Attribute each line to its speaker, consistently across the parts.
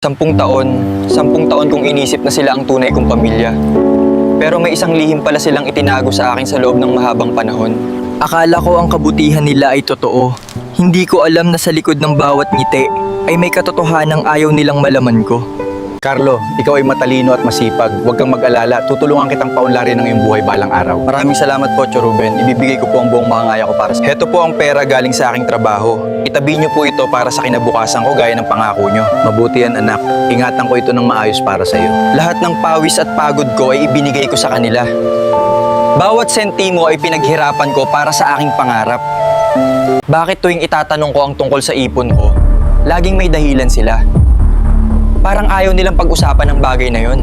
Speaker 1: Sampung taon kong inisip na sila ang tunay kong pamilya. Pero may isang lihim pala silang itinago sa akin sa loob ng mahabang panahon. Akala ko ang kabutihan nila ay totoo. Hindi ko alam na sa likod ng bawat ngiti ay may katotohanang ayaw nilang malaman ko.
Speaker 2: Carlo, ikaw ay matalino at masipag. Huwag kang mag-alala. Tutulungan kitang paunlarin ng iyong buhay balang araw.
Speaker 1: Maraming salamat po, Tio Ruben. Ibibigay ko po ang buong makangaya ko para sa... Heto po ang pera galing sa aking trabaho. Itabi niyo po ito para sa kinabukasan ko gaya ng pangako niyo.
Speaker 2: Mabuti yan, anak. Ingatan ko ito ng maayos para sa iyo.
Speaker 1: Lahat ng pawis at pagod ko ay ibinigay ko sa kanila. Bawat sentimo ay pinaghirapan ko para sa aking pangarap. Bakit tuwing itatanong ko ang tungkol sa ipon ko, laging may dahilan sila? Parang ayaw nilang pag-usapan ng bagay na yon.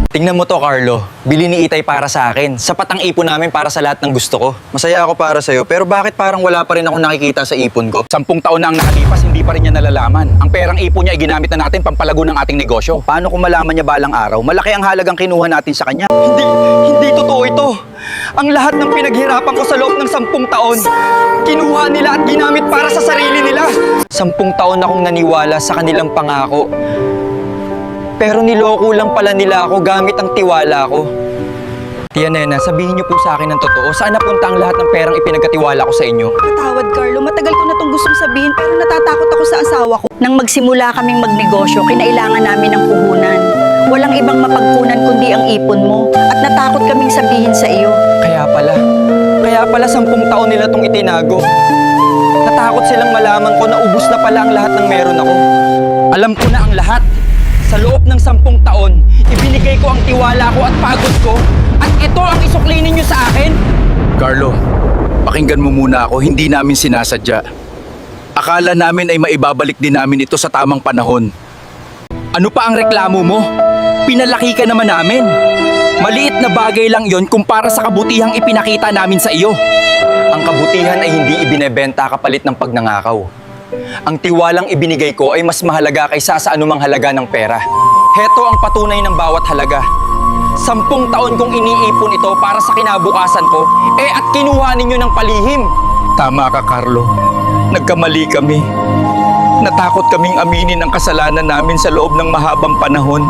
Speaker 1: Tingnan mo to, Carlo. Bili ni Itay para sa akin. Sapat ang ipon namin para sa lahat ng gusto ko. Masaya ako para sa'yo, pero bakit parang wala pa rin ako nakikita sa ipon ko?
Speaker 2: 10 taon na ang nakalipas, hindi pa rin niya nalalaman. Ang perang ipon niya ay ginamit na natin pampalago ng ating negosyo. Paano kung malaman niya balang araw? Malaki ang halagang kinuha natin sa kanya.
Speaker 1: Hindi totoo ito. Ang lahat ng pinaghirapan ko sa loob ng 10 taon, kinuha nila at ginamit para sa sarili nila. 10 taon akong naniwala sa kanilang pangako. Pero niloko lang pala nila ako gamit ang tiwala ko. Tia Nena, sabihin niyo po sa akin ng totoo, saan napunta ang lahat ng perang ipinagkatiwala ko sa inyo?
Speaker 3: Patawad, Carlo. Matagal ko na itong gustong sabihin pero natatakot ako sa asawa ko. Nang magsimula kaming magnegosyo, kinailangan namin ng puhunan. Walang ibang mapagkunan kundi ang ipon mo. At natakot kaming sabihin sa iyo.
Speaker 1: Kaya pala 10 taon nila itong itinago. Natakot silang malaman ko na ubus na pala ang lahat ng meron ako. Alam ko na ang lahat. Sa loob ng 10 taon, ibinigay ko ang tiwala ko at pagod ko. At ito ang isukli ninyo sa akin.
Speaker 2: Carlo, pakinggan mo muna ako. Hindi namin sinasadya. Akala namin ay maibabalik din namin ito sa tamang panahon. Ano pa ang reklamo mo? Pinalaki ka naman namin. Maliit na bagay lang yon kumpara sa kabutihang ipinakita namin sa iyo.
Speaker 1: Ang kabutihan ay hindi ibinebenta kapalit ng pagnanakaw. Ang tiwalang ibinigay ko ay mas mahalaga kaysa sa anumang halaga ng pera. Heto ang patunay ng bawat halaga. 10 taon kong iniipon ito para sa kinabukasan ko, at kinuha ninyo ng palihim.
Speaker 2: Tama ka, Carlo. Nagkamali kami. Natakot kaming aminin ang kasalanan namin sa loob ng mahabang panahon.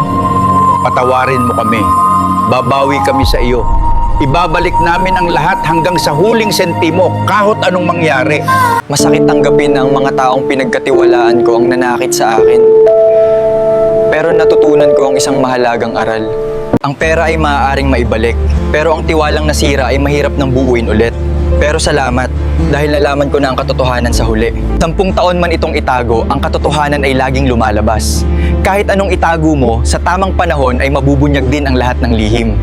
Speaker 2: Patawarin mo kami. Babawi kami sa iyo. Ibabalik namin ang lahat hanggang sa huling sentimo, kahit anong mangyari.
Speaker 1: Masakit tanggapin ang mga taong pinagkatiwalaan ko ang nanakit sa akin. Pero natutunan ko ang isang mahalagang aral. Ang pera ay maaaring maibalik, pero ang tiwalang nasira ay mahirap nang buuin ulit. Pero salamat, dahil nalaman ko na ang katotohanan sa huli. 10 taon man itong itago, ang katotohanan ay laging lumalabas. Kahit anong itago mo, sa tamang panahon ay mabubunyag din ang lahat ng lihim.